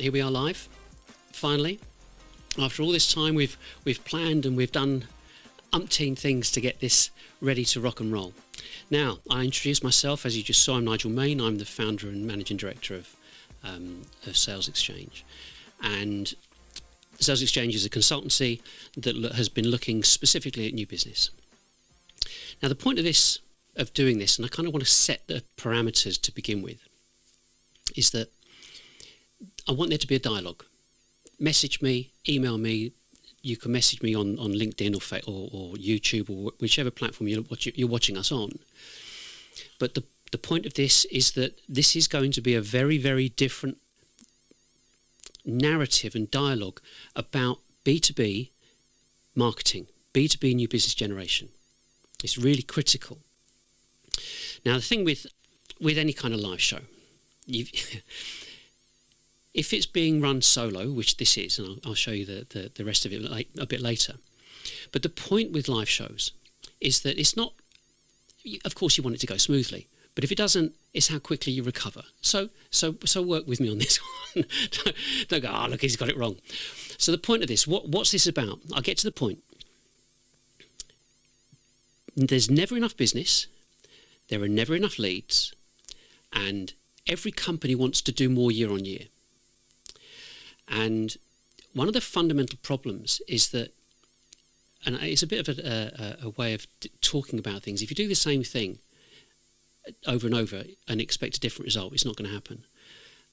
here we are live, finally. After all this time, we've planned and we've done umpteen things to get this ready to rock and roll. Now, I introduce myself. As you just saw, I'm Nigel Main. I'm the founder and managing director of Sales Exchange. And Sales Exchange is a consultancy that has been looking specifically at new business. Now, the point of doing this, and I kind of want to set the parameters to begin with, is that I want there to be a dialogue. Message me, email me. You can message me on LinkedIn or YouTube or whichever platform you're watching us on. But the point of this is that this is going to be a very, very different narrative and dialogue about B2B marketing, B2B new business generation. It's really critical. Now, the thing with any kind of live show, if it's being run solo, which this is, and I'll show you the rest of it a bit later, but the point with live shows is that it's not, of course you want it to go smoothly, but if it doesn't, it's how quickly you recover. So work with me on this one. Don't go, oh, look, he's got it wrong. So the point of this, what's this about? I'll get to the point. There's never enough business, there are never enough leads, and every company wants to do more year on year. And one of the fundamental problems is that, and it's a bit of a way of talking about things, if you do the same thing over and over and expect a different result, it's not going to happen.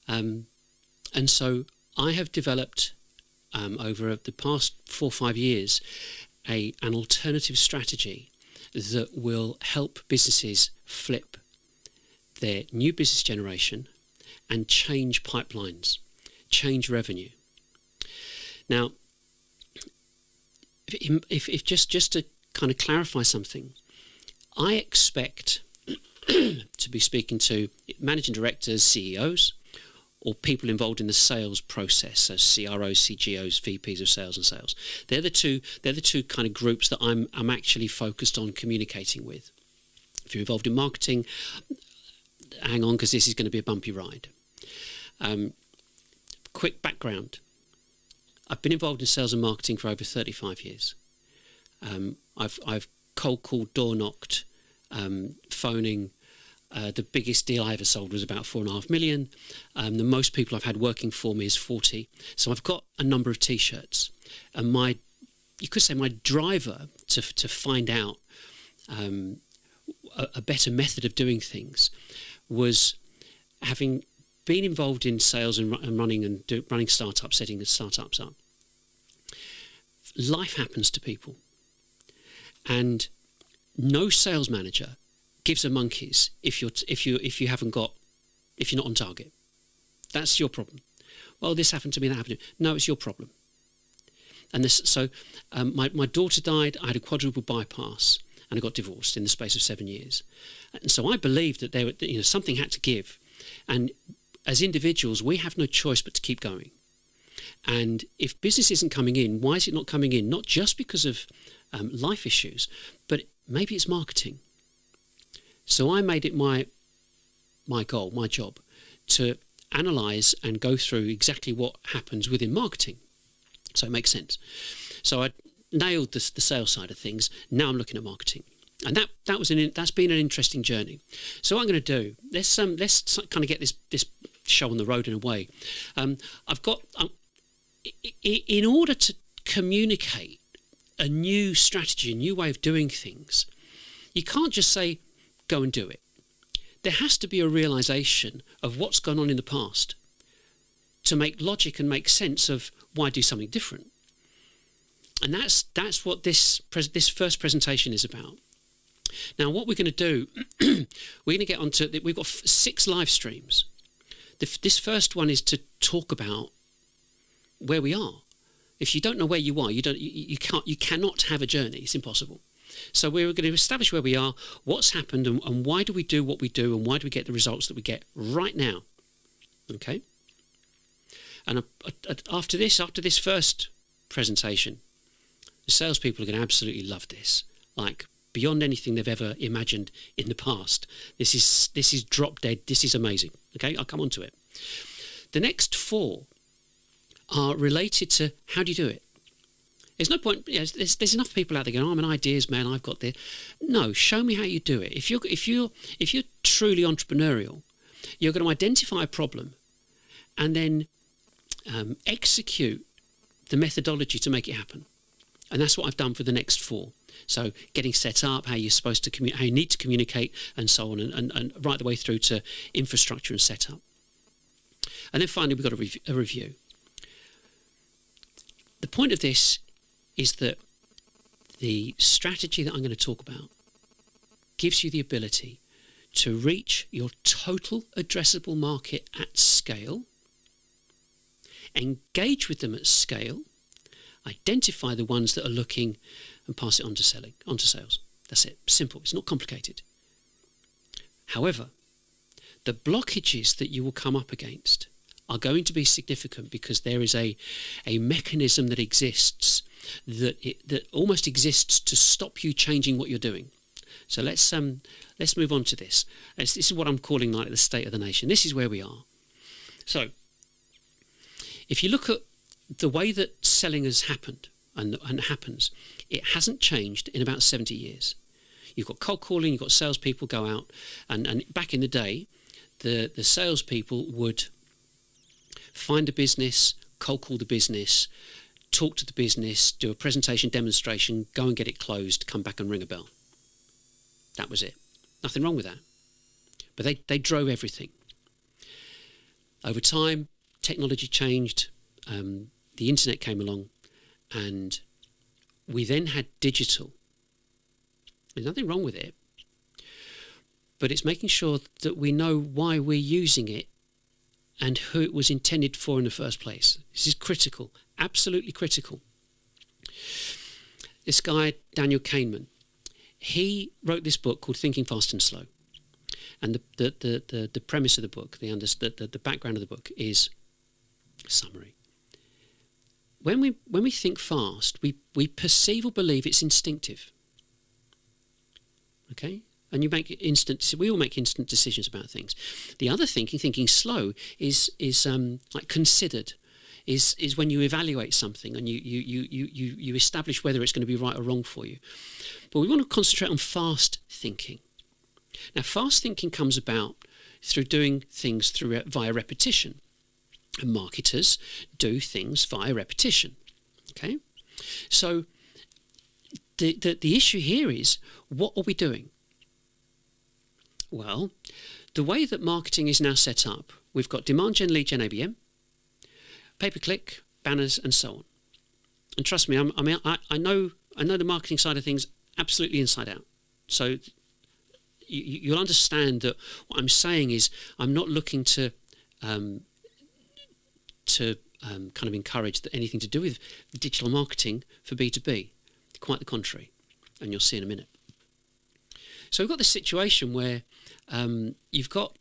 And so I have developed over the past 4 or 5 years an alternative strategy that will help businesses flip their new business generation and change pipelines, change revenue. Now, if just to kind of clarify something, I expect to be speaking to managing directors, CEOs, or people involved in the sales process, so CROs, CGOs, VPs of sales and sales. They're the two kind of groups that I'm actually focused on communicating with. If you're involved in marketing, hang on, because this is going to be a bumpy ride. Quick background. I've been involved in sales and marketing for over 35 years. I've cold called, door knocked, phoning. The biggest deal I ever sold was about 4.5 million. The most people I've had working for me is 40. So I've got a number of T-shirts. And you could say my driver to find out a better method of doing things was having been involved in sales and running startups, setting the startups up. Life happens to people. And no sales manager gives a monkeys if you're not on target. That's your problem. Well, this happened to me, that happened to me. No, it's your problem. And my daughter died. I had a quadruple bypass, and I got divorced in the space of 7 years. And so I believed that something had to give, and as individuals, we have no choice but to keep going. And if business isn't coming in, why is it not coming in? Not just because of life issues, but maybe it's marketing. So I made it my goal, my job, to analyse and go through exactly what happens within marketing. So it makes sense. So I nailed the sales side of things. Now I'm looking at marketing, and that's been an interesting journey. So what I'm going to do, let's kind of get this show on the road in a way. I've got in order to communicate a new strategy, a new way of doing things, you can't just say, go and do it. There has to be a realization of what's gone on in the past to make logic and make sense of why do something different. And that's what this first presentation is about. Now, what we're going to do, we're going to get onto, we've got 6 live streams. This first one is to talk about where we are. If you don't know where you are, you cannot have a journey. It's impossible. So we're going to establish where we are, what's happened, and why do we do what we do, and why do we get the results that we get right now. Okay? And after this first presentation, the salespeople are going to absolutely love this, like beyond anything they've ever imagined in the past. This is drop dead. This is amazing. Okay, I'll come on to it. The next 4 are related to how do you do it. There's no point. There's enough people out there going, "I'm an ideas man. I've got this." No, show me how you do it. If you're truly entrepreneurial, you're going to identify a problem, and then execute the methodology to make it happen. And that's what I've done for the next 4. So getting set up, how you're supposed to how you need to communicate, and so on, and right the way through to infrastructure and setup. And then finally, we've got a review. The point of this is that the strategy that I'm going to talk about gives you the ability to reach your total addressable market at scale, engage with them at scale, identify the ones that are looking, and pass it on to sales. That's it. Simple. It's not complicated. However, the blockages that you will come up against are going to be significant, because there is a mechanism that exists that almost exists to stop you changing what you're doing. So let's move on to this. This is what I'm calling like the state of the nation. This is where we are. So if you look at the way that selling has happened and happens, it hasn't changed in about 70 years. You've got cold calling, you've got salespeople go out, and back in the day, the salespeople would find a business, cold call the business, talk to the business, do a presentation, demonstration, go and get it closed, come back and ring a bell. That was it. Nothing wrong with that. But they drove everything. Over time, technology changed, the internet came along, and we then had digital. There's nothing wrong with it, but it's making sure that we know why we're using it and who it was intended for in the first place. This is critical, absolutely critical. This guy, Daniel Kahneman, he wrote this book called Thinking Fast and Slow. And the premise of the book, the background of the book is summary. When we think fast, we perceive or believe it's instinctive. Okay? And we all make instant decisions about things. The other thinking slow, is like considered, is when you evaluate something and you establish whether it's going to be right or wrong for you. But we want to concentrate on fast thinking. Now, fast thinking comes about through doing things via repetition. And marketers do things via repetition. Okay? So the issue here is, what are we doing? Well, the way that marketing is now set up, we've got demand gen, lead gen, ABM, pay-per-click, banners, and so on. And trust me, I know the marketing side of things absolutely inside out. So you'll understand that what I'm saying is, I'm not looking to kind of encourage anything to do with digital marketing for B2B. Quite the contrary, and you'll see in a minute. So we've got this situation where you've got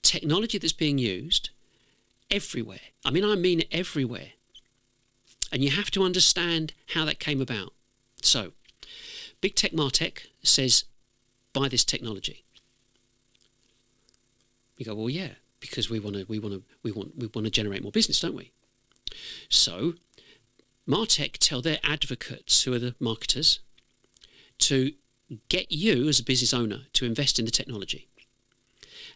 technology that's being used everywhere. I mean everywhere. And you have to understand how that came about. So, Big Tech Martech says, buy this technology. You go, well, yeah, because we want to generate more business, don't we? So, Martech tell their advocates, who are the marketers, to get you as a business owner to invest in the technology.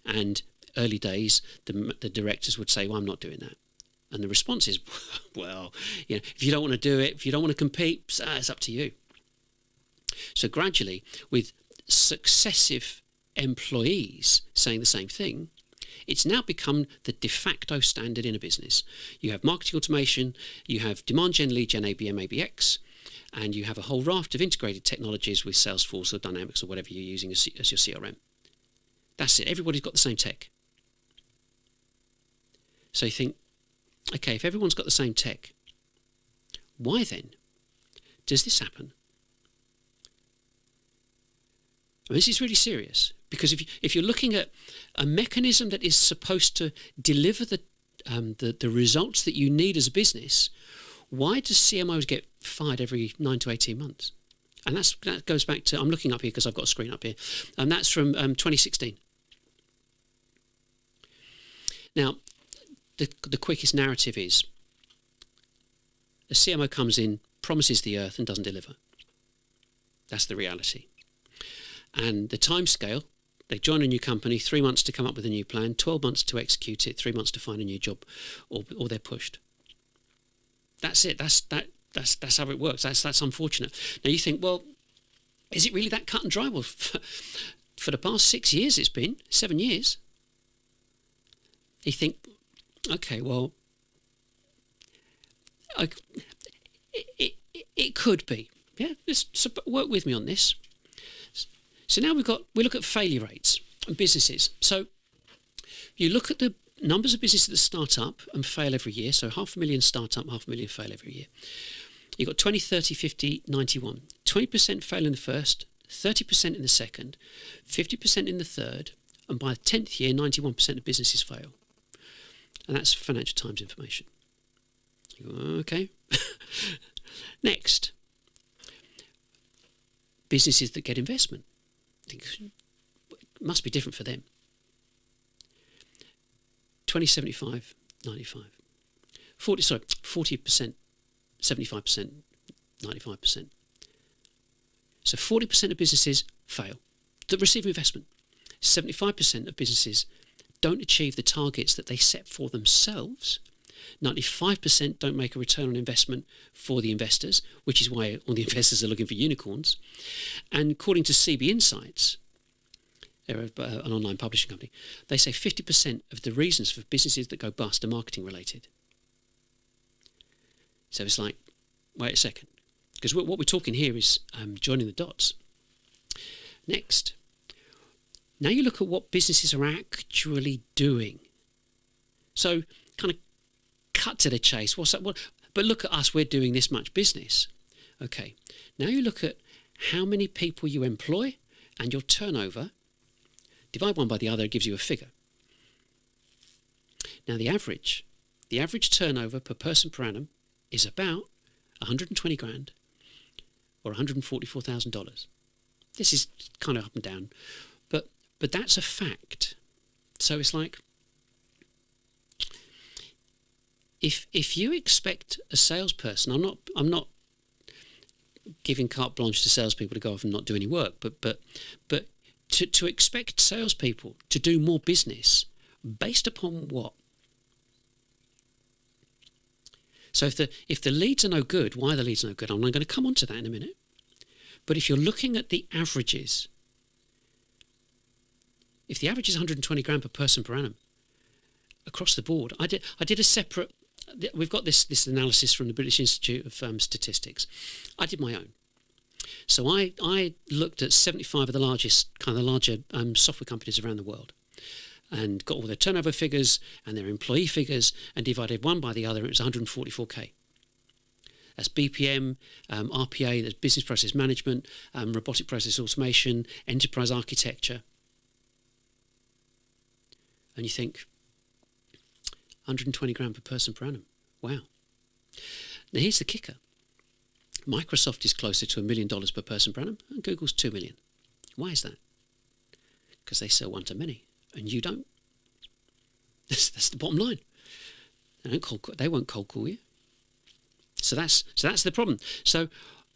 And early days, the directors would say, well, I'm not doing that. And the response is, well, if you don't want to do it, if you don't want to compete, it's up to you. So gradually, with successive employees saying the same thing, it's now become the de facto standard in a business. You have marketing automation, you have demand gen, lead gen, ABM, ABX, and you have a whole raft of integrated technologies with Salesforce or Dynamics or whatever you're using as your CRM. That's it. Everybody's got the same tech. So you think, okay, if everyone's got the same tech, why then does this happen? This is really serious, because if you're looking at a mechanism that is supposed to deliver the results that you need as a business, why does CMOs get fired every 9 to 18 months? And that goes back to, I'm looking up here because I've got a screen up here, and that's from 2016. Now, the quickest narrative is a CMO comes in, promises the earth and doesn't deliver. That's the reality. And the timescale, they join a new company, 3 months to come up with a new plan, 12 months to execute it, 3 months to find a new job, or they're pushed. That's it. That's how it works. That's unfortunate. Now you think, well, is it really that cut and dry? Well, for the past 6 years it's been, 7 years. You think, okay, well, it could be. Yeah, so work with me on this. So now we look at failure rates and businesses. So you look at the numbers of businesses that start up and fail every year. So 500,000 start up, 500,000 fail every year. You've got 20, 30, 50, 91. 20% fail in the first, 30% in the second, 50% in the third, and by the 10th year, 91% of businesses fail. And that's Financial Times information. You go, okay. Next, businesses that get investment. I think it must be different for them. 20, 75, 95. 40%, 75%, 95%. So 40% of businesses fail that receive investment. 75% of businesses don't achieve the targets that they set for themselves. 95% don't make a return on investment for the investors, which is why all the investors are looking for unicorns. And according to CB Insights, they're an online publishing company, they say 50% of the reasons for businesses that go bust are marketing related. So it's like, wait a second, because what we're talking here is joining the dots. Next, now you look at what businesses are actually doing. So kind of cut to the chase. What's that? But look at us, we're doing this much business. Okay, now you look at how many people you employ and your turnover. Divide one by the other, it gives you a figure. Now the average turnover per person per annum is about 120 grand or $144,000. This is kind of up and down, but that's a fact. So it's like, if you expect a salesperson, I'm not giving carte blanche to salespeople to go off and not do any work, but to expect salespeople to do more business based upon what? So if the leads are no good, why are the leads no good? I'm going to come on to that in a minute. But if you're looking at the averages, if the average is 120 grand per person per annum across the board, I did a separate. We've got this analysis from the British Institute of Statistics. I did my own. So I looked at 75 of the larger software companies around the world and got all their turnover figures and their employee figures and divided one by the other. It was 144k. That's BPM, RPA, that's business process management, robotic process automation, enterprise architecture. And you think, 120 grand per person per annum. Wow. Now here's the kicker. Microsoft is closer to $1 million per person per annum, and Google's 2 million. Why is that? Because they sell one to many, and you don't. That's the bottom line. They won't cold call you. So that's the problem. So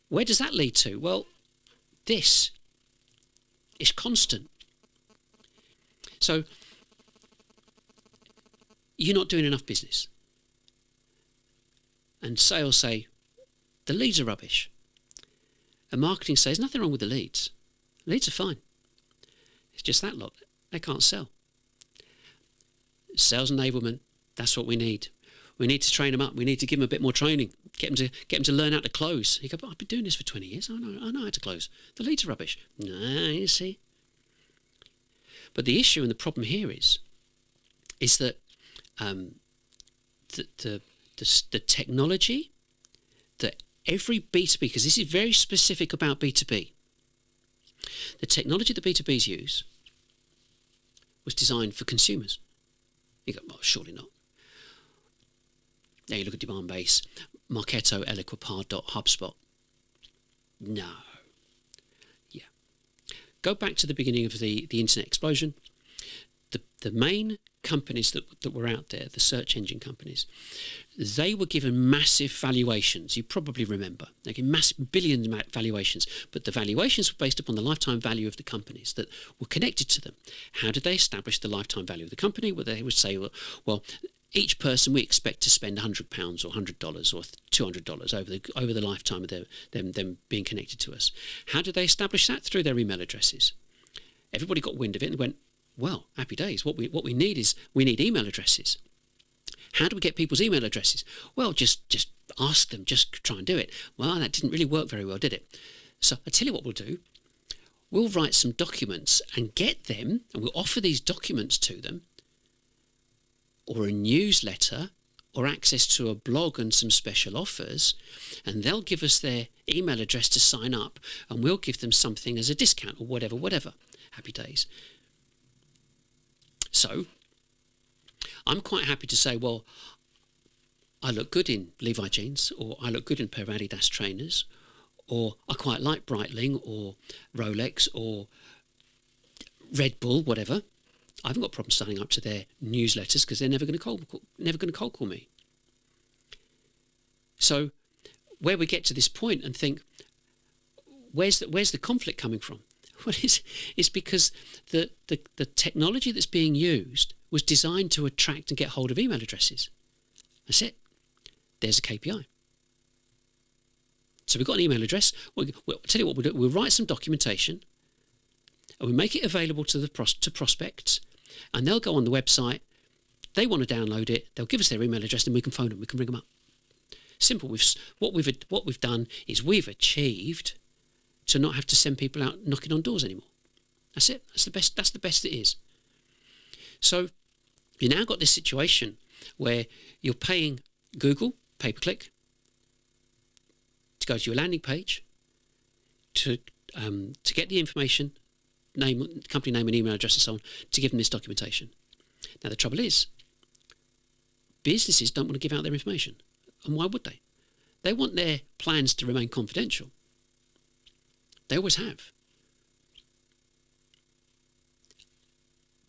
where does that lead to? Well, this is constant. So you're not doing enough business. And sales say, the leads are rubbish. And marketing says, nothing wrong with the leads. Leads are fine. It's just that lot. They can't sell. Sales enablement, that's what we need. We need to train them up. We need to give them a bit more training. Get them to learn how to close. You go, but I've been doing this for 20 years. I know how to close. The leads are rubbish. No, you see. But the issue and the problem here is that the technology that every B2B, because this is very specific about B2B, the technology that B2Bs use was designed for consumers. You go, well, surely not. Now you look at Demandbase, Marketo, Eloqua, HubSpot. No. Yeah. Go back to the beginning of the internet explosion. the main companies that were out there, the search engine companies, they were given massive valuations. You probably remember. They gave massive billion valuations, but the valuations were based upon the lifetime value of the companies that were connected to them. How did they establish the lifetime value of the company? Well, they would say, well, each person we expect to spend £100 or $100 or $200 over the lifetime of them being connected to us. How did they establish that? Through their email addresses. Everybody got wind of it and went, well, happy days. What we need is email addresses. How do we get people's email addresses? Well, just ask them, just try and do it. Well, that didn't really work very well, did it? So I tell you what we'll do. We'll write some documents and get them, and we'll offer these documents to them, or a newsletter, or access to a blog and some special offers, and they'll give us their email address to sign up, and we'll give them something as a discount or whatever. Happy days. So, I'm quite happy to say, well, I look good in Levi jeans, or I look good in a pair of Adidas trainers, or I quite like Breitling, or Rolex, or Red Bull, whatever. I haven't got a problem signing up to their newsletters because they're never going to cold call me. So, where we get to this point and think, where's the conflict coming from? Well, it's because the technology that's being used was designed to attract and get hold of email addresses. That's it. There's a KPI. So we've got an email address. We'll tell you what we'll do. We'll write some documentation and we make it available to prospects, and they'll go on the website. They want to download it. They'll give us their email address and we can phone them. We can ring them up. Simple. What we've done is we've achieved to not have to send people out knocking on doors anymore. That's it. That's the best it is. So you now got this situation where you're paying Google pay-per-click to go to your landing page to get the information, company name and email address and so on, to give them this documentation. Now the trouble is, businesses don't want to give out their information. And why would they? They want their plans to remain confidential. They always have.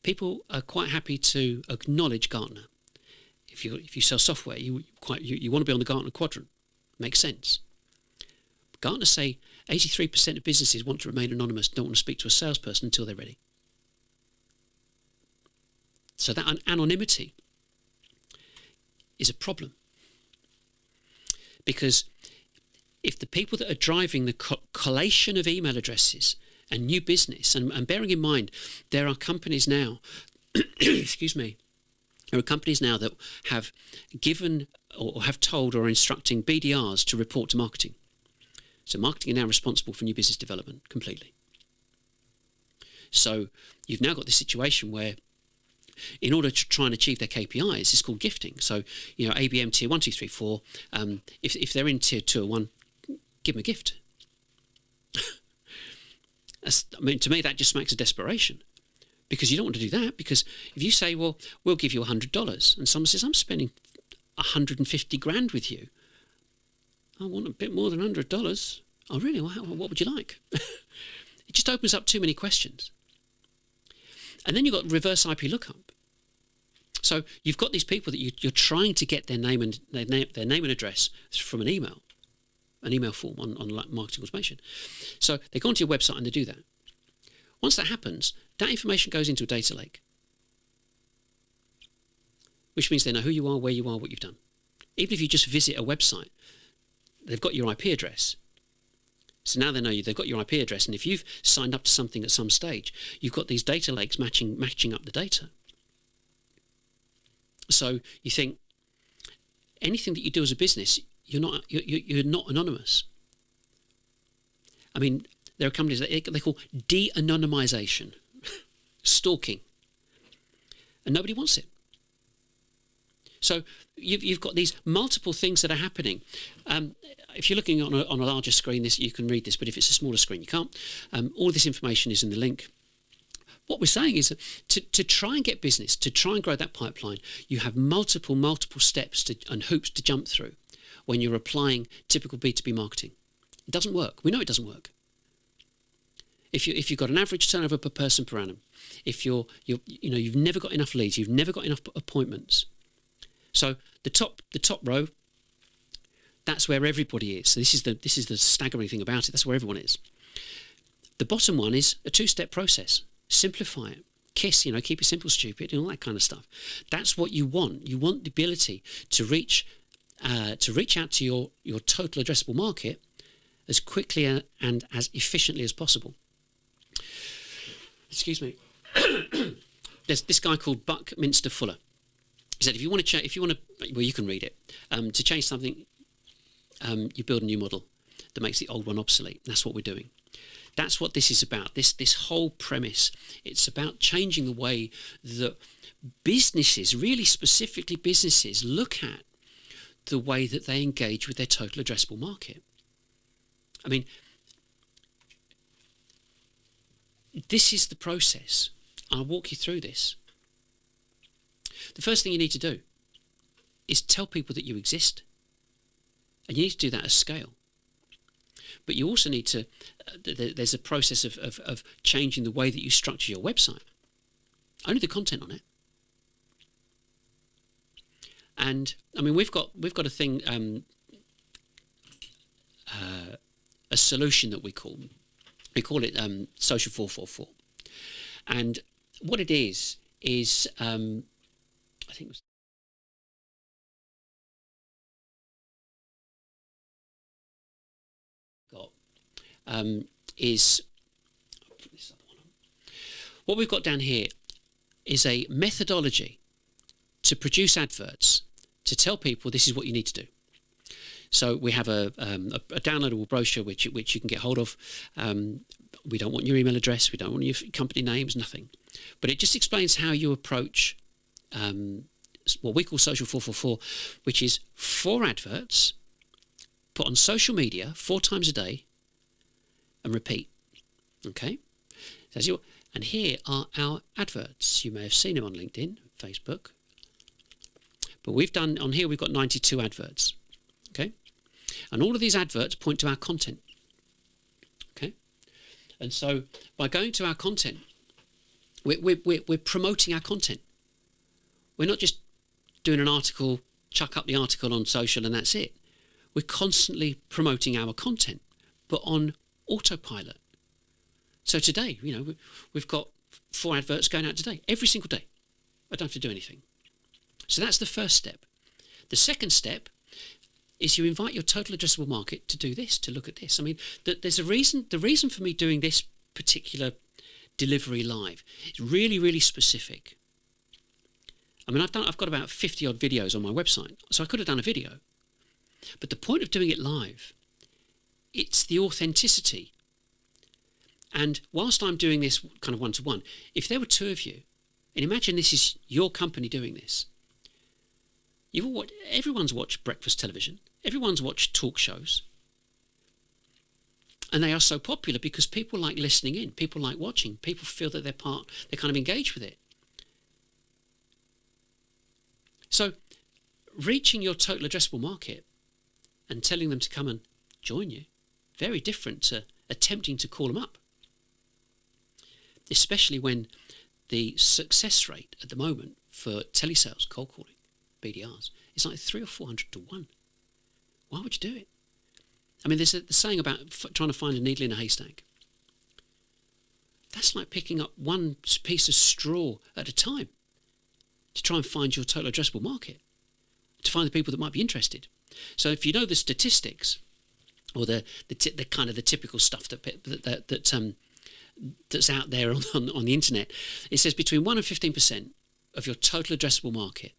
People are quite happy to acknowledge Gartner. If you sell software, you want to be on the Gartner quadrant. Makes sense. Gartner say 83% of businesses want to remain anonymous, don't want to speak to a salesperson until they're ready. So that anonymity is a problem. Because if the people that are driving the collation of email addresses and new business, and bearing in mind, there are companies now, excuse me, there are companies now that have given or have told or are instructing BDRs to report to marketing. So marketing are now responsible for new business development completely. So you've now got this situation where, in order to try and achieve their KPIs, it's called gifting. So, ABM tier 1, 2, 3, 4, if they're in tier 2 or 1, give them a gift. To me, that just smacks of desperation, because you don't want to do that. Because if you say, well, we'll give you $100, and someone says, I'm spending 150 grand with you, I want a bit more than $100. Oh, really? Well, what would you like? It just opens up too many questions. And then you've got reverse IP lookup. So you've got these people that you're trying to get their name and address from an email form on marketing automation. So they go onto your website and they do that. Once that happens, that information goes into a data lake, which means they know who you are, where you are, what you've done. Even if you just visit a website, they've got your IP address. So now they know they've got your IP address, and if you've signed up to something at some stage, you've got these data lakes matching up the data. So you think anything that you do as a business, you're not anonymous. I mean, there are companies that they call de-anonymization, stalking, and nobody wants it. So you've got these multiple things that are happening. If you're looking on a larger screen, you can read this, but if it's a smaller screen, you can't. All this information is in the link. What we're saying is that to try and get business, to try and grow that pipeline, you have multiple steps and hoops to jump through when you're applying typical B2B marketing. It doesn't work. We know it doesn't work. If you've got an average turnover per person per annum, if you've never got enough leads, you've never got enough appointments. So the top row, that's where everybody is. So this is the staggering thing about it. That's where everyone is. The bottom one is a 2-step process. Simplify it. KISS, keep it simple, stupid, and all that kind of stuff. That's what you want. You want the ability to reach out to your total addressable market as quickly and as efficiently as possible. Excuse me. There's this guy called Buckminster Fuller. He said, if you want to, well, you can read it. To change something, you build a new model that makes the old one obsolete. That's what we're doing. That's what this is about. This whole premise. It's about changing the way that businesses, really specifically businesses, look at the way that they engage with their total addressable market. I mean, this is the process. I'll walk you through this. The first thing you need to do is tell people that you exist. And you need to do that at scale. But you also need to, there's a process of changing the way that you structure your website. Only the content on it. And I mean, we've got a thing, a solution that we call it Social 444. And what it is I think it was is I'll put this other one on. What we've got down here is a methodology to produce adverts to tell people this is what you need to do. So we have a downloadable brochure which you can get hold of. We don't want your email address, we don't want your company names, nothing. But it just explains how you approach what we call Social 444, which is 4 adverts put on social media 4 times a day and repeat. Okay? And here are our adverts. You may have seen them on LinkedIn, Facebook. But we've got 92 adverts. Okay? And all of these adverts point to our content. Okay? And so by going to our content, we're promoting our content. We're not just doing an article, chuck up the article on social and that's it. We're constantly promoting our content, but on autopilot. So today, we've got 4 adverts going out today, every single day. I don't have to do anything. So that's the first step. The second step is you invite your total addressable market to do this, to look at this. I mean, there's a reason. The reason for me doing this particular delivery live is really, really specific. I mean, I've got about 50 odd videos on my website, so I could have done a video. But the point of doing it live, it's the authenticity. And whilst I'm doing this kind of one-to-one, if there were 2 of you, and imagine this is your company doing this, everyone's watched breakfast television, everyone's watched talk shows, and they are so popular because people like listening in, people like watching, people feel that they're kind of engaged with it. So reaching your total addressable market and telling them to come and join you, very different to attempting to call them up. Especially when the success rate at the moment for telesales, cold calling, BDRs, is like 300 or 400 to 1. Why would you do it? I mean, there's the saying about trying to find a needle in a haystack. That's like picking up one piece of straw at a time to try and find your total addressable market, to find the people that might be interested. So if you know the statistics, or the kind of the typical stuff that's out there on the internet, it says between 1 and 15% of your total addressable market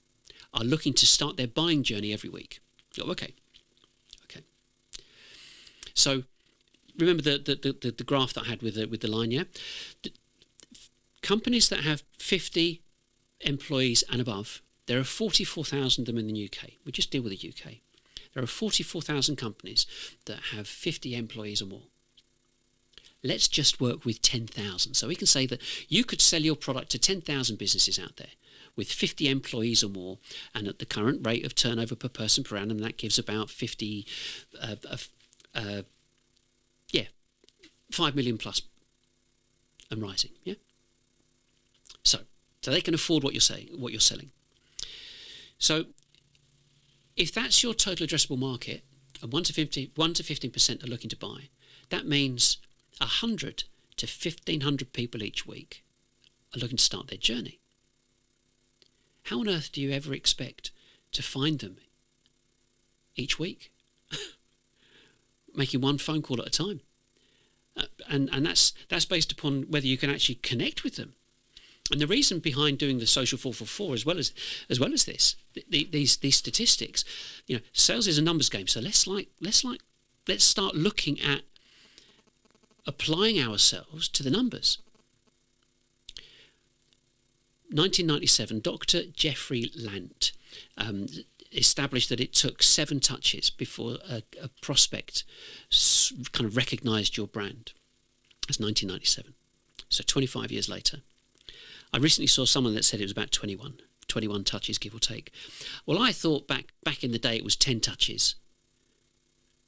are looking to start their buying journey every week. Oh, okay. So remember the graph that I had with the line, yeah? Companies that have 50 employees and above, there are 44,000 of them in the UK. We just deal with the UK. There are 44,000 companies that have 50 employees or more. Let's just work with 10,000. So we can say that you could sell your product to 10,000 businesses out there with 50 employees or more, and at the current rate of turnover per person per annum, that gives about 5 million plus and rising. Yeah. So they can afford what you're selling. So if that's your total addressable market, and 1 to 15% are looking to buy, that means 100 to 1,500 people each week are looking to start their journey. How on earth do you ever expect to find them each week? Making one phone call at a time. And that's based upon whether you can actually connect with them. And the reason behind doing the social 444 as well as this, these statistics, sales is a numbers game. So let's start looking at applying ourselves to the numbers. 1997, Dr. Jeffrey Lant established that it took 7 touches before a prospect kind of recognised your brand. That's 1997. So 25 years later. I recently saw someone that said it was about 21 touches, give or take. Well, I thought back in the day it was 10 touches,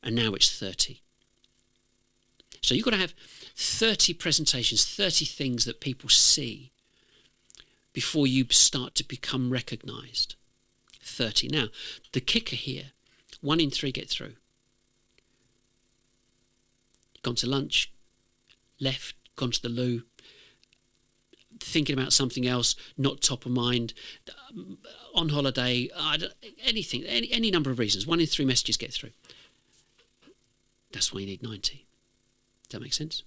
and now it's 30. So you've got to have 30 presentations, 30 things that people see before you start to become recognised. 30. Now, the kicker here, 1 in 3 get through. Gone to lunch, left, gone to the loo, thinking about something else, not top of mind, on holiday, anything, any number of reasons. 1 in 3 messages get through. That's why you need 90. Does that make sense?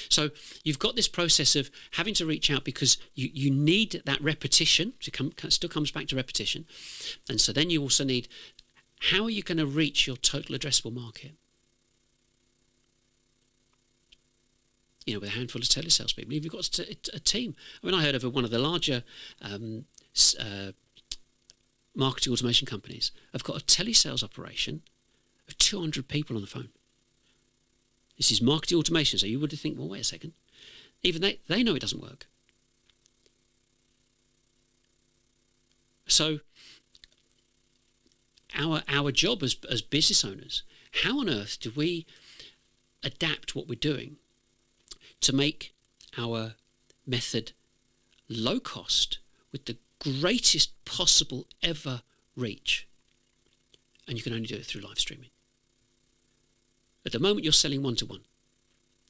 So you've got this process of having to reach out because you need that repetition. It still comes back to repetition. And so then you also need, how are you going to reach your total addressable market? With a handful of telesales people. You've got a team. I mean, I heard of one of the larger marketing automation companies. I've got a telesales operation of 200 people on the phone. This is marketing automation, so you would think, well, wait a second. Even they know it doesn't work. So our job as business owners, how on earth do we adapt what we're doing to make our method low cost with the greatest possible ever reach? And you can only do it through live streaming. At the moment, you're selling one-to-one,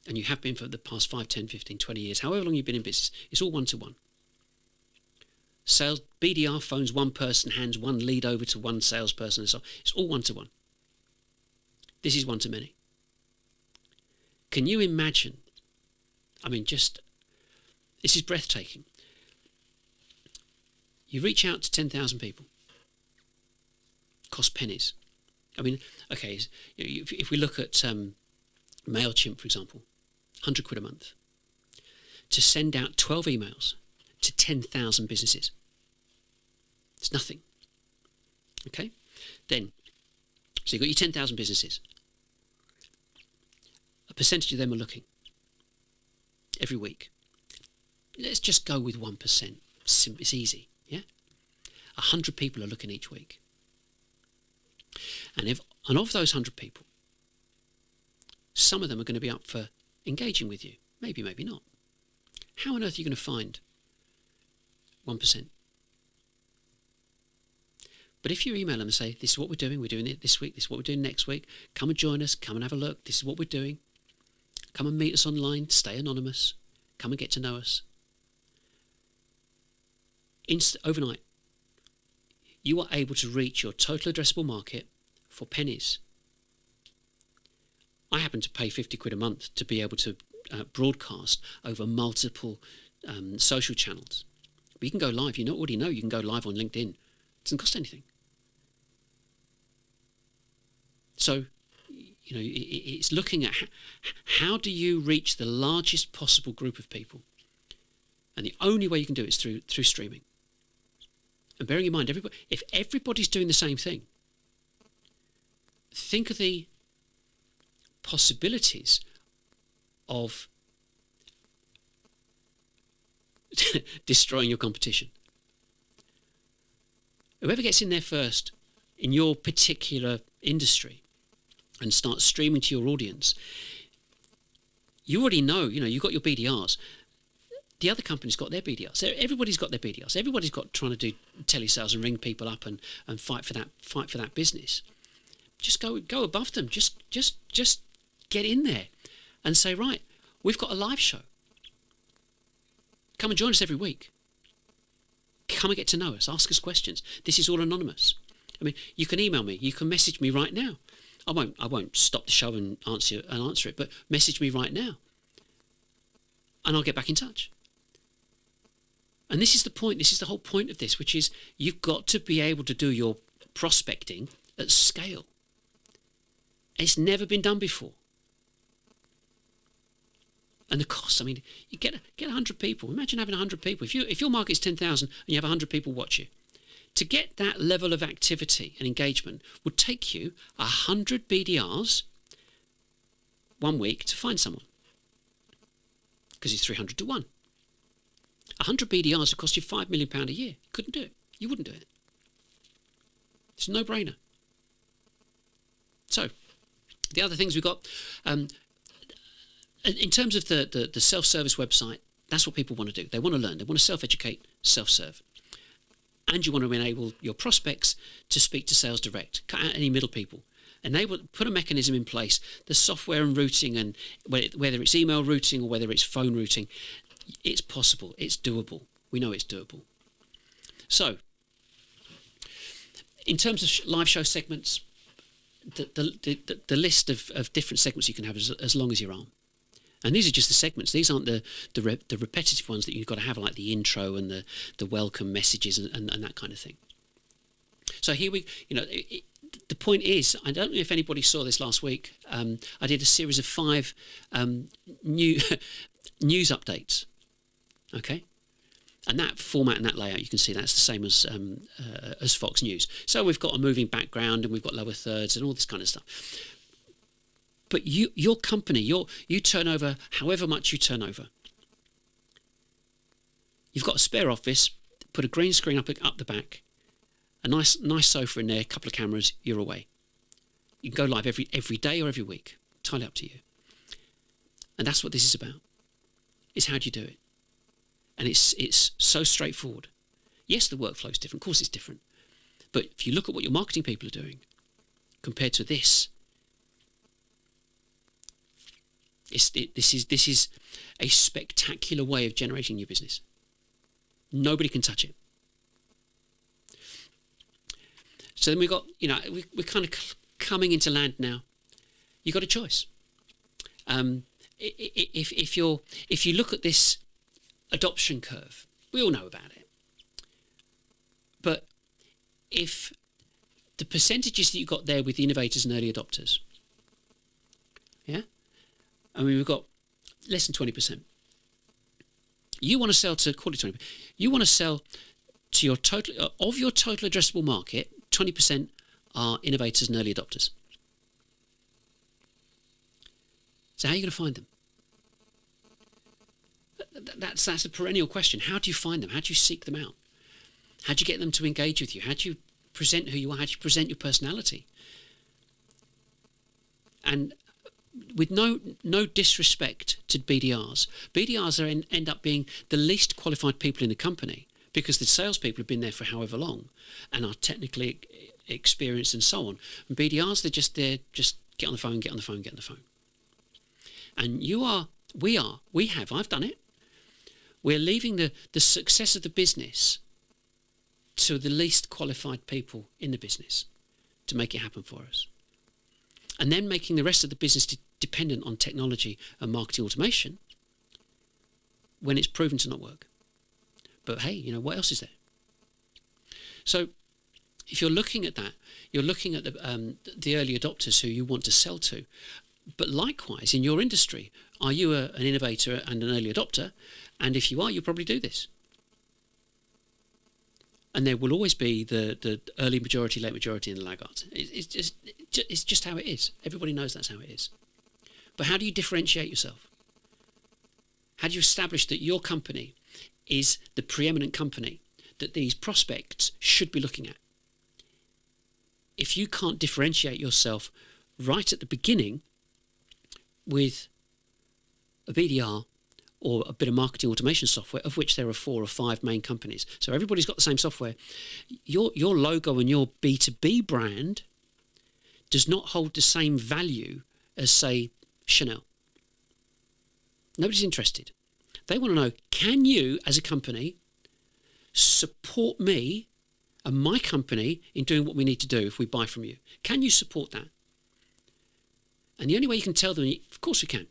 and you have been for the past 5, 10, 15, 20 years, however long you've been in business, it's all one-to-one. Sales, BDR phones one person, hands one lead over to one salesperson, and so on. It's all one-to-one. This is one-to-many. Can you imagine? I mean, this is breathtaking. You reach out to 10,000 people. Cost pennies. I mean, okay, if we look at MailChimp, for example, 100 quid a month to send out 12 emails to 10,000 businesses. It's nothing. Okay? Then, so you've got your 10,000 businesses. A percentage of them are looking every week. Let's just go with 1%. It's easy, yeah? 100 people are looking each week. And of those 100 people, some of them are going to be up for engaging with you. Maybe, maybe not. How on earth are you going to find 1%? But if you email them and say, this is what we're doing it this week, this is what we're doing next week, come and join us, come and have a look, this is what we're doing, come and meet us online, stay anonymous, come and get to know us. Overnight, you are able to reach your total addressable market for pennies. I happen to pay 50 quid a month to be able to broadcast over multiple social channels. But you can go live. You already know you can go live on LinkedIn. It doesn't cost anything. So, it's looking at how do you reach the largest possible group of people. And the only way you can do it is through streaming. And bearing in mind, if everybody's doing the same thing, think of the possibilities of destroying your competition. Whoever gets in there first in your particular industry and starts streaming to your audience, You already know, you've got your BDRs. The other company's got their BDRs. Everybody's got their BDRs. Everybody's got trying to do telesales and ring people up and fight for that business. Just go above them. Just get in there and say, right, we've got a live show. Come and join us every week. Come and get to know us. Ask us questions. This is all anonymous. I mean, you can email me. You can message me right now. I won't stop the show and answer it, but message me right now, and I'll get back in touch. And this is the point. This is the whole point of this, which is you've got to be able to do your prospecting at scale. It's never been done before. And the cost, I mean, you get 100 people. Imagine having 100 people. If your market's 10,000 and you have 100 people watch you, to get that level of activity and engagement would take you 100 BDRs 1 week to find someone, because it's 300 to 1. 100 BDRs would cost you £5 million a year. You couldn't do it. You wouldn't do it. It's a no-brainer. So, the other things we've got, in terms of the self-service website, that's what people want to do. They want to learn. They want to self-educate, self-serve. And you want to enable your prospects to speak to sales direct, cut out any middle people. Enable, put a mechanism in place, the software and routing, and whether it's email routing or whether it's phone routing, it's possible, it's doable. We know it's doable. So, in terms of live show segments, the list of different segments you can have is as long as your arm. And these are just the segments. These aren't the repetitive ones that you've got to have, like the intro and the welcome messages and that kind of thing. So here the point is, I don't know if anybody saw this last week. I did a series of 5 new news updates. Okay, and that format and that layout, you can see that's the same as Fox News. So we've got a moving background and we've got lower thirds and all this kind of stuff. But your company, you turn over however much you turn over. You've got a spare office, put a green screen up the back, a nice sofa in there, a couple of cameras, you're away. You can go live every day or every week. Entirely up to you. And that's what this is about. Is how do you do it? And it's so straightforward. Yes, the workflow is different. Of course it's different. But if you look at what your marketing people are doing compared to this, this is a spectacular way of generating new business. Nobody can touch it. So then we've got, we're kind of coming into land now. You've got a choice. If you look at this adoption curve, we all know about it. But if the percentages that you got there with the innovators and early adopters, yeah, I mean, we've got less than 20%. You want to sell to, call it 20%. You want to sell to your total addressable market. 20% are innovators and early adopters. So how are you going to find them? That's the perennial question. How do you find them? How do you seek them out? How do you get them to engage with you? How do you present who you are? How do you present your personality? And with no disrespect to BDRs, end up being the least qualified people in the company, because the salespeople have been there for however long and are technically experienced and so on. And BDRs, they're just there, just get on the phone, get on the phone, get on the phone. And I've done it. We're leaving the success of the business to the least qualified people in the business to make it happen for us. And then making the rest of the business dependent on technology and marketing automation when it's proven to not work. But hey, what else is there? So if you're looking at that, you're looking at the early adopters who you want to sell to. But likewise, in your industry, are you an innovator and an early adopter? And if you are, you'll probably do this. And there will always be the early majority, late majority, and the laggards. It's just how it is. Everybody knows that's how it is. But how do you differentiate yourself? How do you establish that your company is the preeminent company that these prospects should be looking at? If you can't differentiate yourself right at the beginning with a BDR or a bit of marketing automation software, of which there are 4 or 5 main companies. So everybody's got the same software. Your logo and your B2B brand does not hold the same value as, say, Chanel. Nobody's interested. They want to know, can you, as a company, support me and my company in doing what we need to do if we buy from you? Can you support that? And the only way you can tell them, of course we can.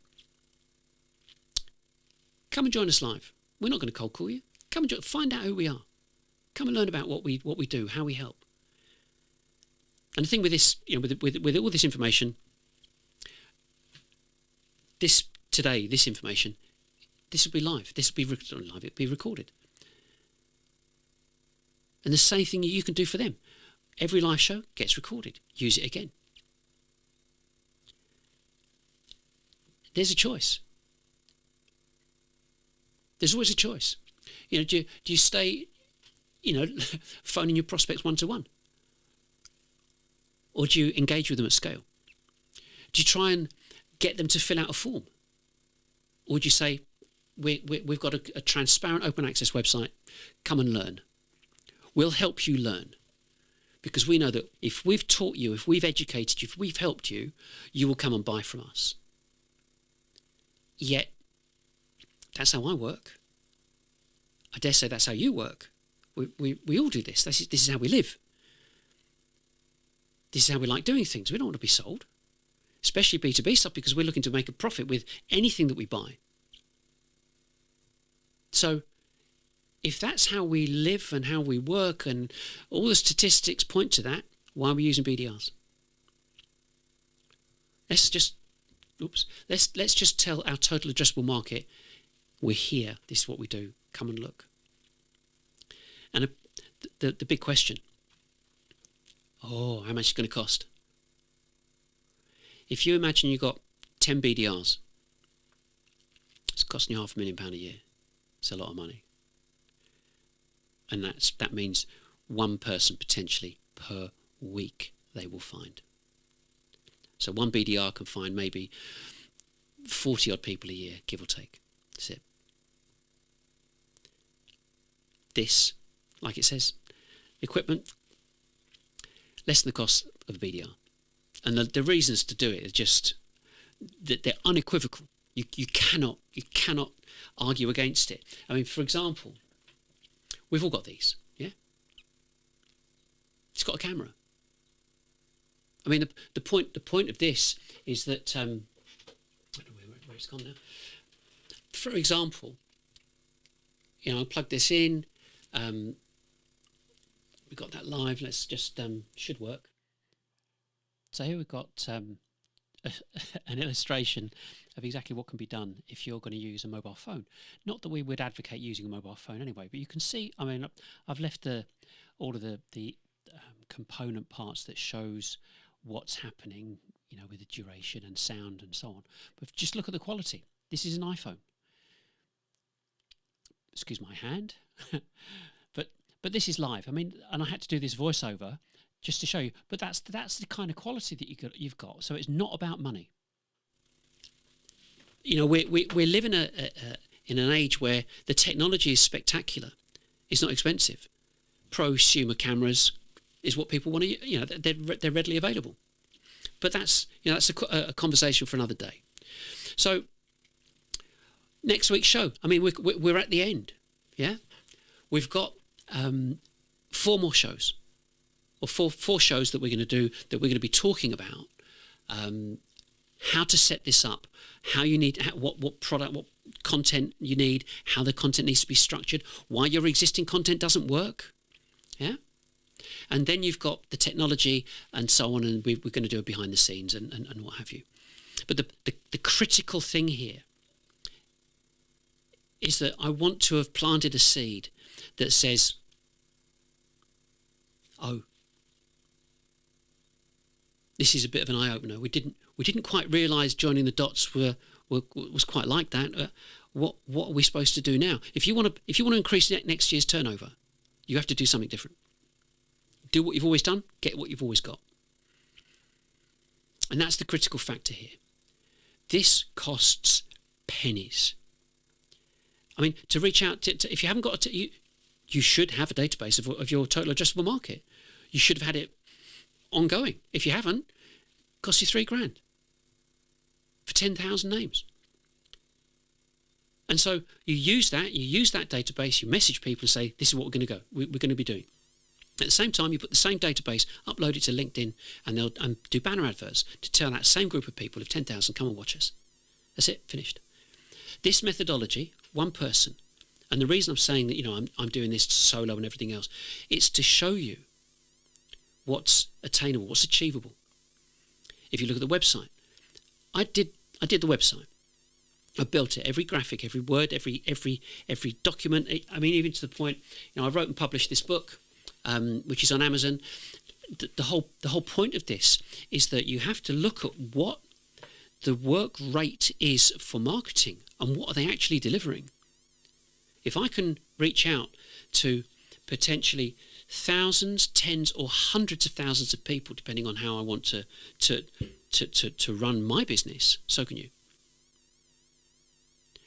Come and join us live. We're not going to cold call you. Come and find out who we are. Come and learn about what we do, how we help. And the thing with this, with all this information, this information, this will be live. This will be not live. It'll be recorded. And the same thing you can do for them. Every live show gets recorded. Use it again. There's a choice. There's always a choice. Do you stay, phoning your prospects one-to-one? Or do you engage with them at scale? Do you try and get them to fill out a form? Or do you say, we've got a transparent open access website, come and learn. We'll help you learn. Because we know that if we've taught you, if we've educated you, if we've helped you, you will come and buy from us. Yet, that's how I work. I dare say that's how you work. We all do this. This is how we live. This is how we like doing things. We don't want to be sold. Especially B2B stuff, because we're looking to make a profit with anything that we buy. So, if that's how we live and how we work and all the statistics point to that, why are we using BDRs? Let's just tell our total addressable market, we're here, this is what we do, come and look. And the big question, how much is it going to cost? If you imagine you got 10 BDRs, it's costing you £500,000 a year. It's a lot of money. And that means one person potentially per week they will find. So one BDR can find maybe 40 odd people a year, give or take. That's it. This, like it says, equipment, less than the cost of a BDR. And the reasons to do it are just that they're unequivocal. You cannot argue against it. I mean, for example, we've all got these, yeah? It's got a camera. I mean, the point of this is that I don't know where it's gone now. For example, I plug this in. We've got that live. Let's just should work. So here we've got an illustration of exactly what can be done if you're going to use a mobile phone. Not that we would advocate using a mobile phone anyway, but you can see, I mean, I've left all of the component parts that shows what's happening, with the duration and sound and so on. But just look at the quality. This is an iPhone. Excuse my hand. but this is live. I mean, and I had to do this voiceover just to show you. But that's the kind of quality that you've got. So it's not about money. We're living in an age where the technology is spectacular. It's not expensive. Prosumer cameras is what people want to. They're readily available. But that's a conversation for another day. So next week's show. I mean, we're at the end. Yeah, we've got 4 more shows, or four shows that we're going to do, that we're going to be talking about how to set this up, how you need what product, what content you need, how the content needs to be structured, why your existing content doesn't work. Yeah. And then you've got the technology and so on, and we're going to do it behind the scenes and what have you. But the critical thing here is that I want to have planted a seed that says, this is a bit of an eye-opener. We didn't quite realise joining the dots was quite like that. What are we supposed to do now? If you want to increase next year's turnover, you have to do something different. Do what you've always done, get what you've always got. And that's the critical factor here. This costs pennies. I mean, to reach out to if you haven't got you should have a database of your total addressable market. You should have had it ongoing. If you haven't, it costs you $3,000 for 10,000 names. And so you use that database, you message people and say, this is what we're going to be doing. At the same time, you put the same database, upload it to LinkedIn, and they'll do banner adverts to tell that same group of people of 10,000, come and watch us. That's it, finished. This methodology, one person, and the reason I'm saying that, I'm doing this solo and everything else, it's to show you what's attainable, what's achievable. If you look at the website, I did the website. I built it, every graphic, every word, every document. I mean, even to the point, I wrote and published this book, which is on Amazon. The whole point of this is that you have to look at what the work rate is for marketing and what are they actually delivering. If I can reach out to potentially thousands, tens or hundreds of thousands of people, depending on how I want to run my business, so can you.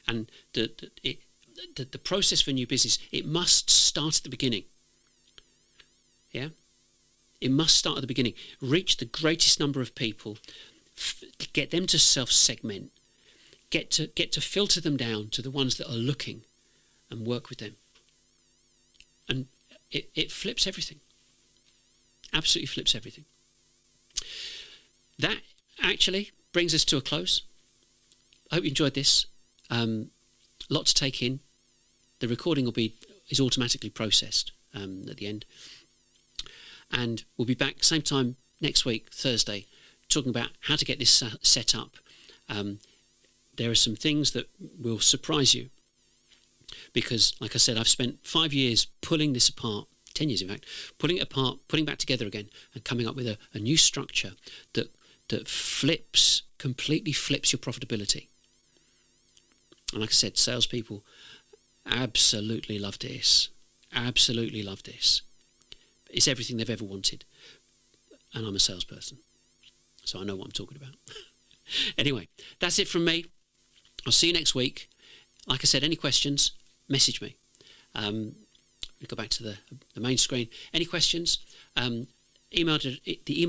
And the process for new business, it must start at the beginning. Yeah? It must start at the beginning. Reach the greatest number of people, get them to self-segment, get to filter them down to the ones that are looking and work with them. And it flips everything. Absolutely flips everything. That actually brings us to a close. I hope you enjoyed this. Lot to take in. The recording is automatically processed at the end. And we'll be back same time next week, Thursday, talking about how to get this set up. There are some things that will surprise you because, like I said, I've spent 5 years pulling this apart, 10 years in fact, pulling it apart, putting it back together again and coming up with a new structure that completely flips your profitability. And like I said, salespeople absolutely love this. Absolutely love this. It's everything they've ever wanted. And I'm a salesperson, so I know what I'm talking about. Anyway, that's it from me. I'll see you next week. Like I said, any questions, message me. We'll go back to the main screen. Any questions? The email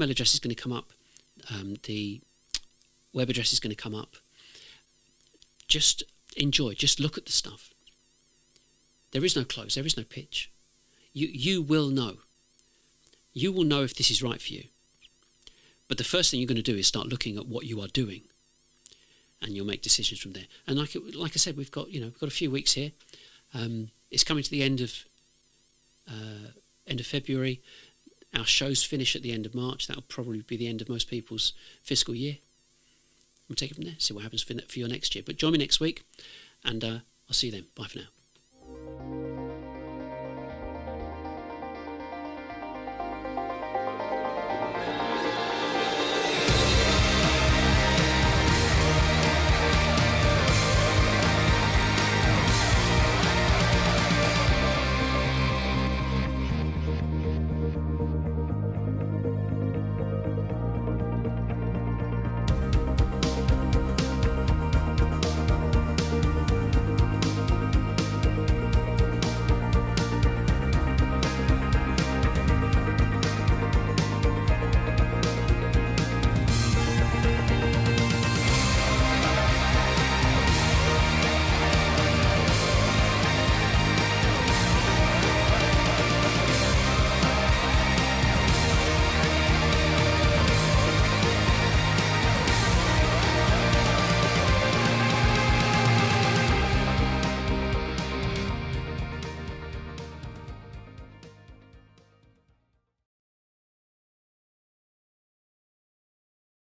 address is going to come up. The web address is going to come up. Just enjoy. Just look at the stuff. There is no close. There is no pitch. You will know. You will know if this is right for you. But the first thing you're going to do is start looking at what you are doing, and you'll make decisions from there. And like I said, we've got a few weeks here. It's coming to the end of February. Our shows finish at the end of March. That'll probably be the end of most people's fiscal year. We'll take it from there. See what happens for your next year. But join me next week, and I'll see you then. Bye for now.